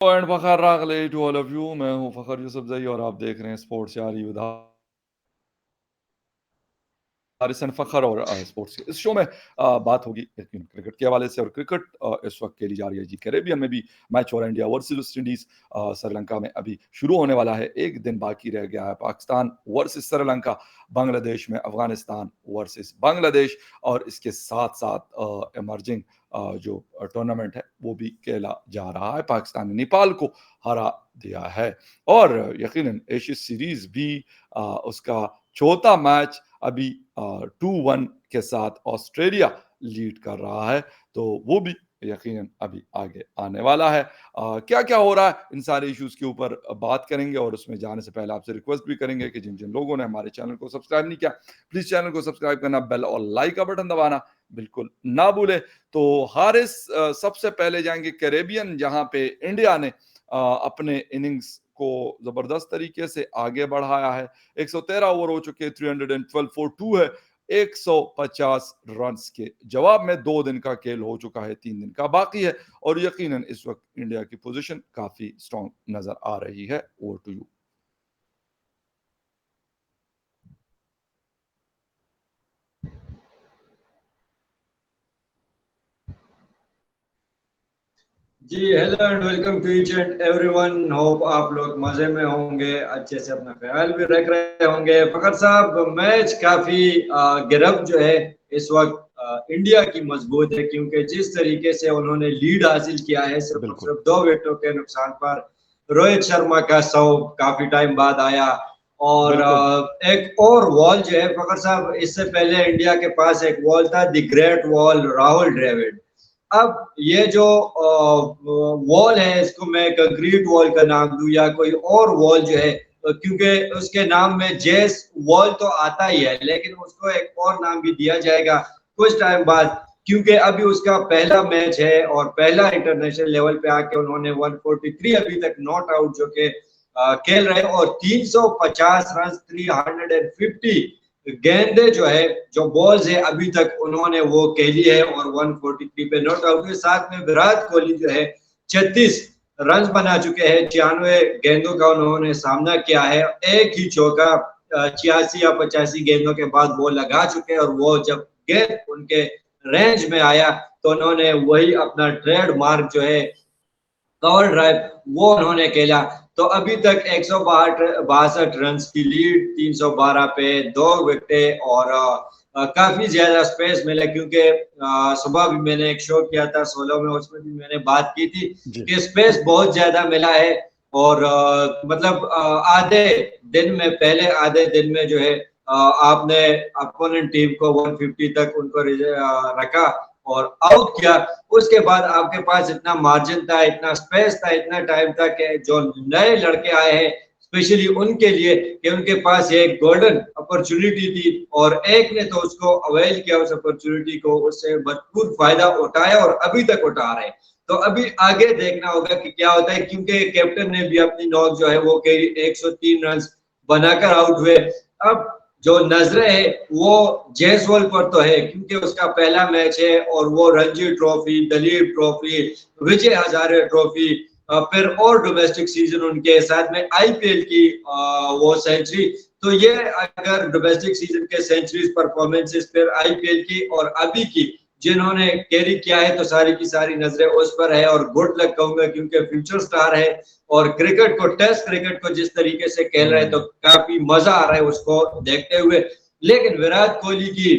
Point Fakhar रागले to all of you. मैं हूँ फ़खर यूसुफ़ज़ई और आप देख रहे हैं स्पोर्ट्स यारी विद हारिसन फ़खर और स्पोर्ट्स इस शो में बात होगी क्रिकेट के हवाले से। और क्रिकेट इस वक्त खेली जा रही है जी कैरेबियन में भी मैच हो रहा है। India versus West Indies Sri Lanka में अभी शुरू होने वाला है। एक दिन बाकी रह गया है। पाकिस्तान वर्सेस श्रीलंका, बांग्लादेश में अफगानिस्तान वर्सेस बांग्लादेश, और इसके साथ साथ इमर्जिंग जो टूर्नामेंट है वो भी खेला जा रहा है। पाकिस्तान ने नेपाल को हरा दिया है और यकीनन एशियस सीरीज भी उसका चौथा मैच अभी 2-1 के साथ ऑस्ट्रेलिया लीड कर रहा है, तो वो भी यकीनन अभी आगे आने वाला है। क्या क्या हो रहा है इन सारे इश्यूज के ऊपर बात करेंगे, और उसमें जाने से पहले आपसे रिक्वेस्ट भी करेंगे कि जिन जिन लोगों ने हमारे चैनल को सब्सक्राइब नहीं किया, प्लीज चैनल को सब्सक्राइब करना, बेल और लाइक का बटन दबाना बिल्कुल ना भूले। तो हारिस, सबसे पहले जाएंगे कैरेबियन, जहां पे इंडिया ने अपने इनिंग्स को जबरदस्त तरीके से आगे बढ़ाया है। 113 ओवर हो चुके, 312 फॉर 2 है। 150 रन के जवाब में 2 दिन का खेल हो चुका है, 3 दिन का बाकी है, और यकीनन इस वक्त इंडिया की पोजीशन काफी स्ट्रांग नजर आ रही है। Over to you. जी hello and welcome to each and everyone. Hope आप लोग मजे में होंगे, अच्छे से अपना ख्याल भी रख रहे होंगे। फखर साहब, मैच काफी गिरफ्त जो है इस वक्त इंडिया की मजबूत है, क्योंकि जिस तरीके से उन्होंने लीड हासिल किया है सिर्फ और बिल्कुल सिर्फ 2 विकेटों के नुकसान पर। रोहित शर्मा का 100 काफी टाइम बाद आया, और बिल्कुल एक और वॉल जो है फखर साहब, इससे पहले इंडिया के पास एक वॉल था, the great wall Rahul Dravid. अब ये जो वॉल है, इसको मैं कंक्रीट वॉल का नाम दूं या कोई और वॉल जो है, क्योंकि उसके नाम में जेस वॉल तो आता ही है, लेकिन उसको एक और नाम भी दिया जाएगा कुछ टाइम बाद, क्योंकि अभी उसका पहला मैच है और पहला इंटरनेशनल लेवल पे आके उन्होंने 143 अभी तक नॉट आउट जो के खेल रहे हैं, और 350 रन, 350 गेंदे जो है, जो बॉल्स है, अभी तक उन्होंने वो खेली है और 143 पे नॉट आउट हुए। साथ में विराट कोहली जो है 36 रन बना चुके हैं, 96 गेंदों का उन्होंने सामना किया है। एक ही चौका 86 या 85 गेंदों के बाद वो लगा चुके हैं, और वो जब गेंद उनके रेंज में आया तो उन्होंने वही अपना ट्रेडमार्क जो है कवर ड्राइव वो उन्होंने खेला। तो अभी तक 162 रन की लीड, 312 पे 2 विकेट, और काफी ज्यादा स्पेस मिला, क्योंकि सुबह भी मैंने एक शो किया था 16 में, उसमें भी मैंने बात की थी जी। कि स्पेस बहुत ज्यादा मिला है। और मतलब आधे दिन में, पहले आधे दिन में जो है आपने अपोनेंट टीम को 150 तक उनको रखा और आउट किया। उसके बाद आपके पास इतना मार्जिन था, इतना स्पेस था, इतना टाइम था कि जो नए लड़के आए हैं स्पेशली उनके लिए, कि उनके पास एक गोल्डन अपॉर्चुनिटी थी, और एक ने तो उसको अवेल किया, उस अपॉर्चुनिटी को, उससे भरपूर फायदा उठाया और अभी तक उठा रहे हैं। तो अभी आगे देखना होगा कि क्या होता है, क्योंकि कैप्टन ने भी अपनी नॉक जो है वो कही 103 रन बनाकर आउट हुए। अब जो नजरें है वो जयसवाल पर तो है, क्योंकि उसका पहला मैच है और वो Ranji trophy, Dalip trophy, Vijay Hazare trophy, फिर और डोमेस्टिक सीजन उनके साथ में आईपीएल की वो सेंचुरी। तो ये अगर डोमेस्टिक सीजन के सेंचुरीज परफॉर्मेंसेस, फिर आईपीएल की और अभी की जिन्होंने कैरी किया है, तो सारी की सारी नजरें उस पर है, और गुड लक कहूंगा, क्योंकि फ्यूचर स्टार है। और क्रिकेट को, टेस्ट क्रिकेट को जिस तरीके से खेल रहे हैं, तो काफी मजा आ रहा है उसको देखते हुए। लेकिन विराट कोहली की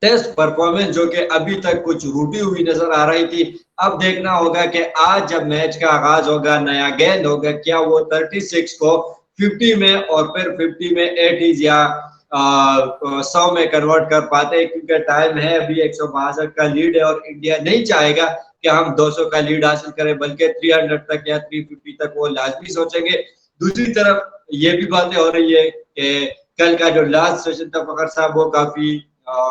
टेस्ट परफॉर्मेंस जो कि अभी तक कुछ रूठी हुई नजर आ रही थी, अब देखना होगा कि आज जब मैच का आगाज होगा, नया गेंद होगा, क्या वो 36 को 50 में और फिर 50 में 80 या 100 में कन्वर्ट कर पाते हैं, क्योंकि टाइम है, अभी 162 का लीड है, और इंडिया नहीं चाहेगा कि हम 200 का लीड हासिल करें, बल्कि 300 तक या 350 तक वो लाजमी सोचेंगे। दूसरी तरफ ये भी बातें हो रही है कि कल का जो लास्ट सेशन था फखर साहब, वो काफी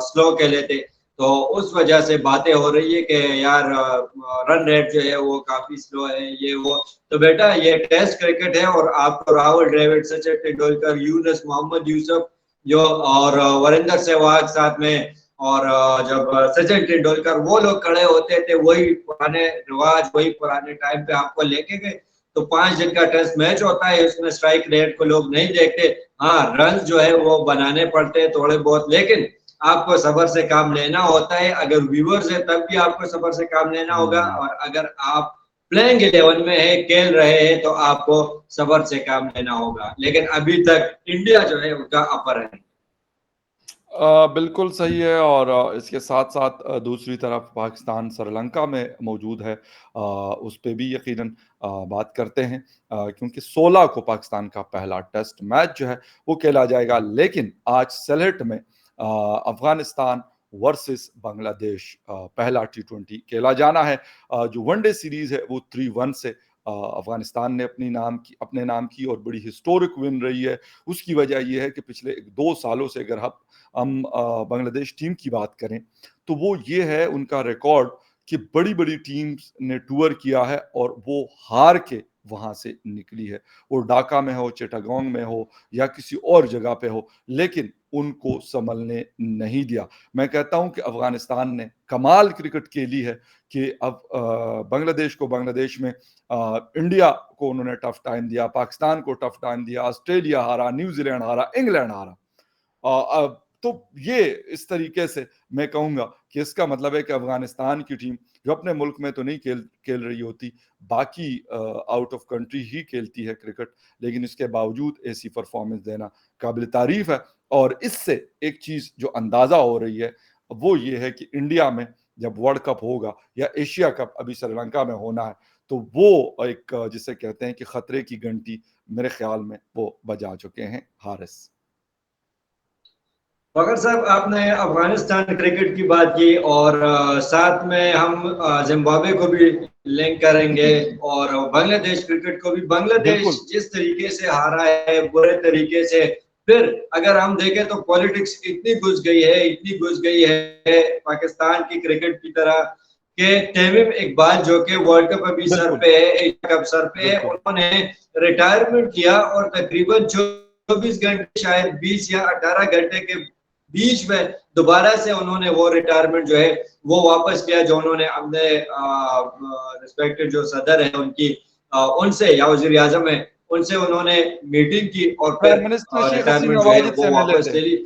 स्लो खेले थे, तो उस वजह से बातें हो रही है कि यार रन रेट जो है वो काफी स्लो है, ये वो। तो बेटा, ये टेस्ट क्रिकेट है, और आपको राहुल द्रविड़, सचिन तेंदुलकर, यूनुस, मोहम्मद यूसुफ जो, और वीरेंद्र सहवाग साथ में और जब सचिन तेंदुलकर वो लोग खड़े होते थे, वही पुराने रिवाज, वही पुराने टाइम पे आपको लेके गए। तो 5 दिन का टेस्ट मैच होता है, उसमें स्ट्राइक रेट को लोग नहीं देखते। हाँ, रन जो है वो बनाने पड़ते हैं थोड़े बहुत, लेकिन आपको सब्र से काम लेना होता है। अगर व्यूअर्स है तब भी आपको सब्र से काम लेना होगा, और अगर आप प्लेइंग 11 में है, खेल रहे हैं, तो आपको सब्र से काम लेना होगा। लेकिन अभी तक इंडिया जो है उनका अपर है। बिल्कुल सही है। और इसके साथ साथ दूसरी तरफ पाकिस्तान श्रीलंका में मौजूद है, उस पे भी यकीनन बात करते हैं, क्योंकि 16 को पाकिस्तान का पहला टेस्ट मैच जो है वो खेला जाएगा। लेकिन आज सिलेट में अफगानिस्तान वर्सेस बांग्लादेश पहला T20 खेला जाना है। जो वनडे सीरीज है वो 3-1 से अफगानिस्तान ने अपने नाम की और बड़ी हिस्टोरिक विन रही है। उसकी वजह यह है कि पिछले 2 सालों से अगर हम बांग्लादेश टीम की बात करें तो वो ये है उनका रिकॉर्ड कि बड़ी बड़ी टीम्स ने टूर किया है और वो हार के वहां से निकली है। वो ढाका में हो, चिटागोंग में हो या किसी और जगह पे हो, लेकिन उनको संभलने नहीं दिया। मैं कहता हूं कि अफगानिस्तान ने कमाल क्रिकेट खेली है कि अब बांग्लादेश को बांग्लादेश में इंडिया को उन्होंने टफ टाइम दिया, पाकिस्तान को टफ टाइम दिया, ऑस्ट्रेलिया हारा, न्यूजीलैंड हारा, इंग्लैंड हारा। अब तो ये इस तरीके से मैं कहूंगा कि इसका मतलब है कि अफगानिस्तान की टीम जो अपने मुल्क में तो नहीं खेल रही होती, बाकी आउट ऑफ कंट्री ही खेलती है क्रिकेट, लेकिन इसके बावजूद ऐसी परफॉर्मेंस देना काबिल तारीफ है। और इससे एक चीज जो अंदाजा हो रही है वो ये है कि इंडिया में जब वर्ल्ड कप होगा या एशिया कप अभी श्रीलंका में होना है, तो वो एक जिसे कहते हैं कि खतरे की घंटी मेरे ख्याल में वो बजा चुके हैं हारिस। मगर साहब, आपने अफगानिस्तान क्रिकेट की बात की, और साथ में हम जिम्बाब्वे को भी लिंक करेंगे, और बांग्लादेश क्रिकेट को भी। बांग्लादेश बिल्कुल जिस तरीके से हारा है, बुरे तरीके से, फिर अगर हम देखें तो पॉलिटिक्स इतनी घुस गई है, इतनी घुस गई है पाकिस्तान की क्रिकेट की तरह, कि तमीम इकबाल जो कि वर्ल्ड कप अभी सर बिल्कुल पे है, एशिया कप सर पे है, बिल्कुल उन्होंने रिटायरमेंट किया, और तकरीबन 24 घंटे, शायद 20 या 18 घंटे के बीच में दोबारा से उन्होंने वो रिटायरमेंट जो है वो वापस किया, जो उन्होंने अपने रिस्पेक्टेड जो सदर है उनकी, उनसे, या वजीर आजम है उनसे उन्होंने मीटिंग की, और प्राइम फिर मिनिस्टर शेख रिटायरमेंट हसीना जो है वाजिद वो से मिले वापस थे। ले ली।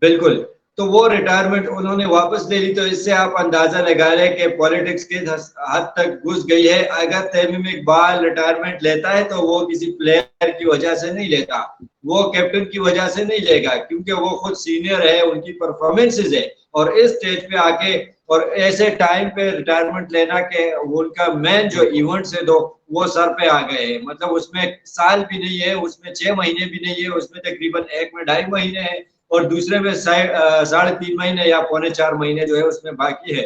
बिल्कुल। तो वो रिटायरमेंट उन्होंने वापस ले ली, तो इससे आप अंदाजा लगा लें कि पॉलिटिक्स के हद तक घुस गई है। अगर तमीम इकबाल रिटायरमेंट लेता है तो वो किसी प्लेयर की वजह से नहीं लेता, वो कैप्टन की वजह से नहीं लेगा, क्योंकि वो खुद सीनियर है, उनकी परफॉर्मेंसेज है, और इस स्टेज पे आके और ऐसे टाइम पे रिटायरमेंट लेना के उनका मेन जो इवेंट्स है, दो वो सर पे आ गए हैं। मतलब उसमें साल भी नहीं है, उसमें 6 महीने भी नहीं है, उसमें तकरीबन एक में 2.5 महीने है, और दूसरे में 3.5 महीने या 3.25 महीने जो है उसमें बाकी है।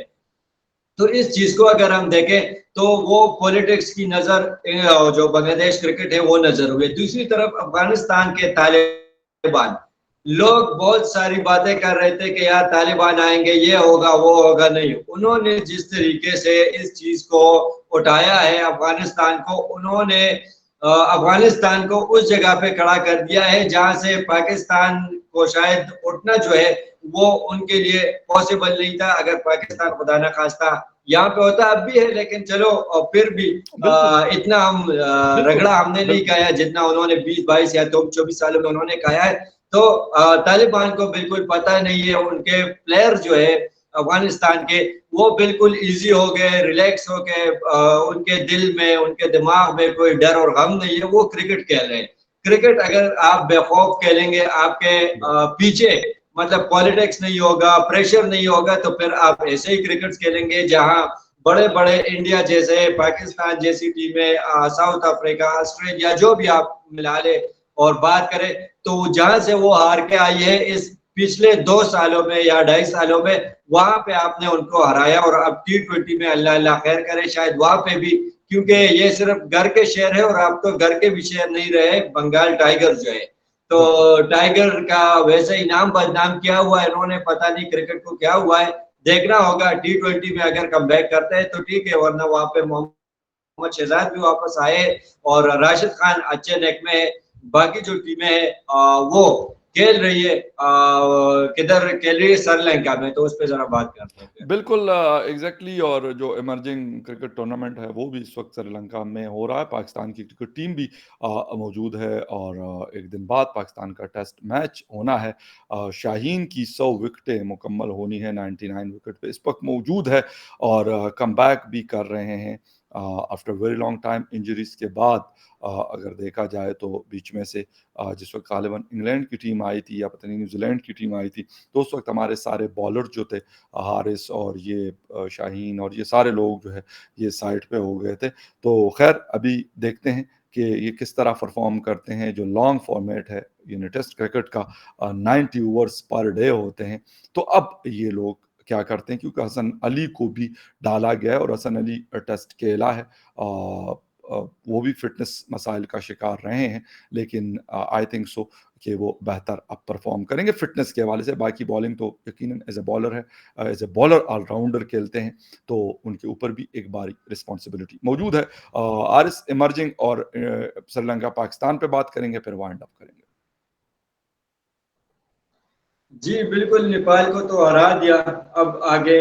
तो इस चीज को अगर हम देखें तो वो पॉलिटिक्स की नजर जो बांग्लादेश क्रिकेट है वो नजर हुई। दूसरी तरफ अफगानिस्तान के तालिबान, लोग बहुत सारी बातें कर रहे थे कि यार तालिबान आएंगे, ये होगा वो होगा, नहीं। उन्होंने जिस तरीके से इस चीज को उठाया है अफगानिस्तान को, उन्होंने अफगानिस्तान को उस जगह पे खड़ा कर दिया है जहां से पाकिस्तान को शायद उठना जो है वो उनके लिए पॉसिबल नहीं था। अगर पाकिस्तान खुदा न खास्ता यहाँ पे होता, अब भी है, लेकिन चलो, और फिर भी बिल्कुल इतना हम बिल्कुल रगड़ा हमने नहीं बिल्कुल खाया जितना उन्होंने 20-22 या तो 24 सालों में उन्होंने खाया है। तो तालिबान को बिल्कुल पता नहीं है, उनके प्लेयर जो है अफगानिस्तान के, वो बिल्कुल इजी हो गए, रिलैक्स हो गए, उनके दिल में, उनके दिमाग में कोई डर और गम नहीं है, वो क्रिकेट खेल रहे हैं। क्रिकेट अगर आप बेखौफ खेलेंगे, आपके पीछे मतलब पॉलिटिक्स नहीं होगा, प्रेशर नहीं होगा, तो फिर आप ऐसे ही क्रिकेट खेलेंगे जहां बड़े बड़े इंडिया जैसे, पाकिस्तान जैसी टीमें, साउथ अफ्रीका, ऑस्ट्रेलिया, जो भी आप मिला ले और बात करें, तो जहां से वो हार के आई है इस पिछले 2 सालों में या 2.5 सालों में, वहां पे आपने उनको हराया। और अब T20 में अल्लाह अल्लाह खैर करे, शायद वहां पे भी, क्योंकि ये सिर्फ घर के शेर है, और आप तो घर के भी शेर नहीं रहे, बंगाल टाइगर जो है, तो बिल्कुल टाइगर का वैसे ही नाम बदनाम किया हुआ है इन्होंने, पता नहीं क्रिकेट को क्या हुआ है। देखना होगा T20 में अगर कम बैक करते हैं तो ठीक है, वरना वहां पे मोहम्मद शहजाद भी वापस आए, और राशिद खान अच्छे नेक में है। बाकी जो टीमें हैं वो खेल रही है किधर खेल रही है श्रीलंका में, तो उस पर जरा बात करते हैं फिर। बिल्कुल एग्जैक्टली। और जो इमर्जिंग क्रिकेट टूर्नामेंट है वो भी इस वक्त श्रीलंका में हो रहा है। पाकिस्तान की क्रिकेट टीम भी मौजूद है और एक दिन बाद पाकिस्तान का टेस्ट मैच होना है। शाहीन की 100 विकेटें मुकम्मल होनी है, 99 विकेट पे इस वक्त मौजूद है और कम बैक भी कर रहे हैं after very long time injuries के बाद। अगर देखा जाए तो बीच में से जिस वक्त गालिबन इंग्लैंड की टीम आई थी या पता नहीं न्यूजीलैंड की टीम आई थी, तो उस वक्त हमारे सारे बॉलर जो थे, हारिस और ये शाहीन और ये सारे लोग जो है ये साइड पे हो गए थे। तो खैर अभी देखते हैं कि ये किस तरह परफॉर्म करते हैं। जो लॉन्ग फॉर्मेट है यानी टेस्ट क्रिकेट का 90 ओवर्स पर डे होते हैं, तो अब ये लोग क्या करते हैं, क्योंकि हसन अली को भी डाला गया है और हसन अली टेस्ट खेला है। वो भी फिटनेस मसाइल का शिकार रहे हैं, लेकिन आई थिंक सो कि वो बेहतर अब परफॉर्म करेंगे फिटनेस के हवाले से। बाकी बॉलिंग तो यकीनन एज ए बॉलर है, एज ए बॉलर ऑलराउंडर खेलते हैं, तो उनके ऊपर भी एक बारी रिस्पॉन्सिबिलिटी मौजूद है। आरिस इमर्जिंग और श्रीलंका पाकिस्तान पे बात करेंगे, फिर वाइंड अप करेंगे। जी बिल्कुल, नेपाल को तो हरा दिया। अब आगे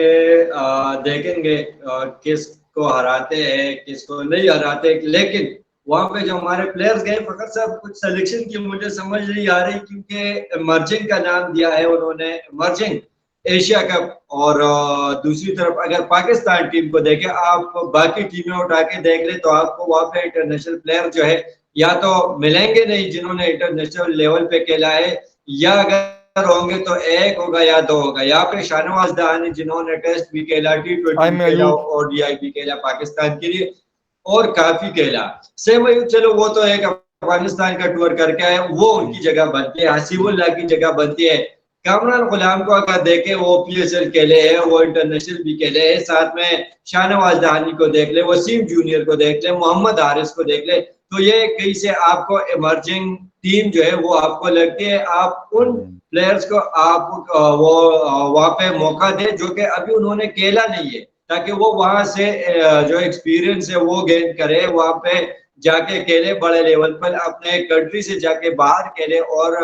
देखेंगे किसको हराते हैं किसको नहीं हराते। लेकिन वहां पे जो हमारे प्लेयर्स गए फखर साहब, कुछ सिलेक्शन की मुझे समझ नहीं आ रही, क्योंकि इमर्जिंग का नाम दिया है उन्होंने, इमर्जिंग एशिया कप। और दूसरी तरफ अगर पाकिस्तान टीम को देखें, आप बाकी टीमें उठा के देख ले तो आपको वहां पे इंटरनेशनल प्लेयर जो है या तो मिलेंगे नहीं जिन्होंने इंटरनेशनल लेवल पे खेला है, या अगर होंगे तो एक होगा या दो होगा। यहाँ पे शाहनवाज दहानी जिन्होंने टेस्ट भी खेला, T20 भी टाइम खेला, अयूब। ODI भी खेला पाकिस्तान के लिए और काफी खेला। सेम अयूब चलो वो तो एक अफगानिस्तान का टूर करके आए, वो उनकी जगह बनती है, हसीबुल्लाह की जगह बनती है। कामरान गुलाम को अगर देखे, वो PSL खेले हैं, वो इंटरनेशनल भी खेले हैं। साथ में शाहनवाज दहानी को देख ले, वसीम जूनियर को देख ले, मोहम्मद हारिस को देख ले, तो ये कहीं से आपको इमर्जिंग टीम जो है वो आपको लगती है। आप उन प्लेयर्स को आप वो वहां पे मौका दे जो कि अभी उन्होंने खेला नहीं है, ताकि वो वहां से जो एक्सपीरियंस है वो गेन करे, वहां पे जाके खेले, बड़े लेवल पर अपने कंट्री से जाके बाहर खेले। और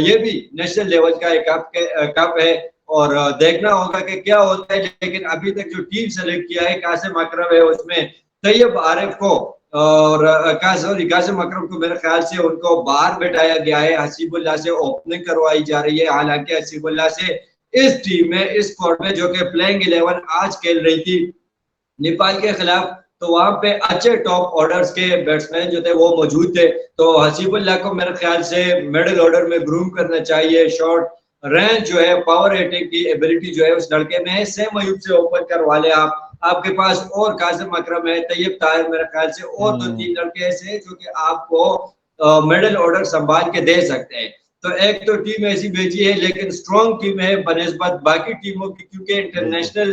ये भी नेशनल लेवल का एक कप है और देखना होगा कि क्या होता है। लेकिन अभी तक जो टीम सेलेक्ट किया है, कासिम अकरम है उसमें, तैयब आरिफ को और कासिम अकरम को मेरे ख्याल से उनको बाहर बैठाया गया है, हसीबुल्लाह से ओपनिंग करवाई जा रही है। हालांकि हसीबुल्लाह से इस टीम में, इस स्क्वाड में जो कि प्लेइंग 11 आज खेल रही थी नेपाल के खिलाफ, तो वहां पे अच्छे टॉप ऑर्डर्स के बैट्समैन जो थे वो मौजूद थे। तो हसीबुल्लाह को मेरे ख्याल से मिडिल ऑर्डर में ग्रूम करना चाहिए। शॉर्ट रेंज जो है, पावर हिटिंग की एबिलिटी जो है उस लड़के में है। सेम अयूब से ओपन करवा ले आप, आपके पास और कासिम अकरम है, तैयब ताहिर, मेरे ख्याल से और दो तीन लड़के ऐसे हैं जो कि आपको मिडिल ऑर्डर संभाल के दे सकते हैं। तो एक तो टीम ऐसी भेजी है, लेकिन स्ट्रॉन्ग टीम है बनिस्बत बाकी टीमों की, क्योंकि इंटरनेशनल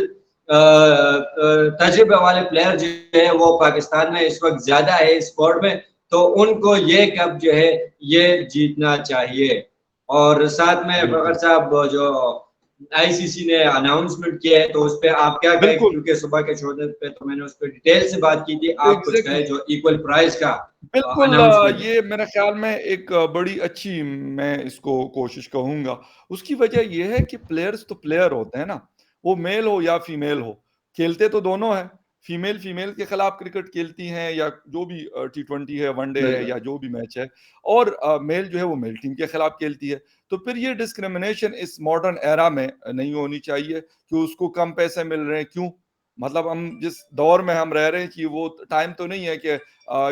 तजुर्बे वाले प्लेयर जो है वो पाकिस्तान में इस वक्त ज्यादा है स्क्वाड में, तो उनको ये कप जो है ये जीतना चाहिए। और साथ में फखर साहब, जो ICC ने अनाउंसमेंट किया है, तो उस पर आप क्या कहें, बिल्कुल क्योंकि सुबह के छोड़ने पे तो मैंने उस पर डिटेल से बात की थी, आप कुछ एग्जैक्टली। कहें जो इक्वल प्राइस का बिल्कुल अनाउंसमेंट है। ये मेरे ख्याल में एक बड़ी अच्छी, मैं इसको कोशिश कहूंगा। उसकी वजह यह है कि प्लेयर्स तो प्लेयर होते हैं ना, वो मेल हो या फीमेल हो, खेलते तो दोनों हैं। फीमेल फीमेल के खिलाफ क्रिकेट खेलती हैं, या जो भी T20 है, वनडे है, बिल्कुल या जो भी मैच है, और मेल जो है वो मेल टीम के खिलाफ खेलती है। तो फिर ये डिस्क्रिमिनेशन इस मॉडर्न एरा में नहीं होनी चाहिए कि उसको कम पैसे मिल रहे हैं। क्यों? मतलब हम जिस दौर में हम रह रहे हैं कि वो टाइम तो नहीं है कि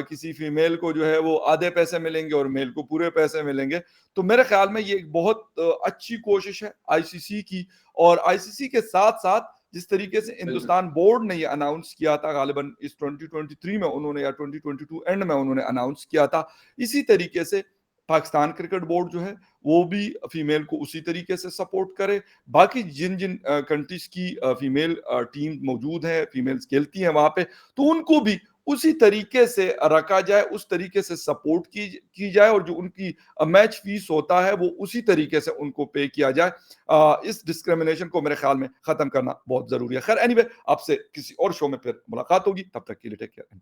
किसी फीमेल को जो है वो आधे पैसे मिलेंगे और मेल को पूरे पैसे मिलेंगे। तो मेरे ख्याल में ये एक बहुत अच्छी कोशिश है आईसीसी की। और आईसीसी के साथ साथ जिस तरीके से बिल्कुल हिंदुस्तान बोर्ड ने ये अनाउंस किया था, गालिबन इस 2023 में उन्होंने या 2022 एंड में उन्होंने अनाउंस किया था, इसी तरीके से पाकिस्तान क्रिकेट बोर्ड जो है वो भी फीमेल को उसी तरीके से सपोर्ट करे। बाकी जिन जिन कंट्रीज की फीमेल टीम मौजूद है, फीमेल्स खेलती हैं वहां पे, तो उनको भी उसी तरीके से रखा जाए, उस तरीके से सपोर्ट की जाए, और जो उनकी मैच फीस होता है वो उसी तरीके से उनको पे किया जाए। इस डिस्क्रिमिनेशन को मेरे ख्याल में खत्म करना बहुत जरूरी है। खैर एनीवे, आपसे किसी और शो में फिर मुलाकात होगी, तब तक के लिए टेक केयर।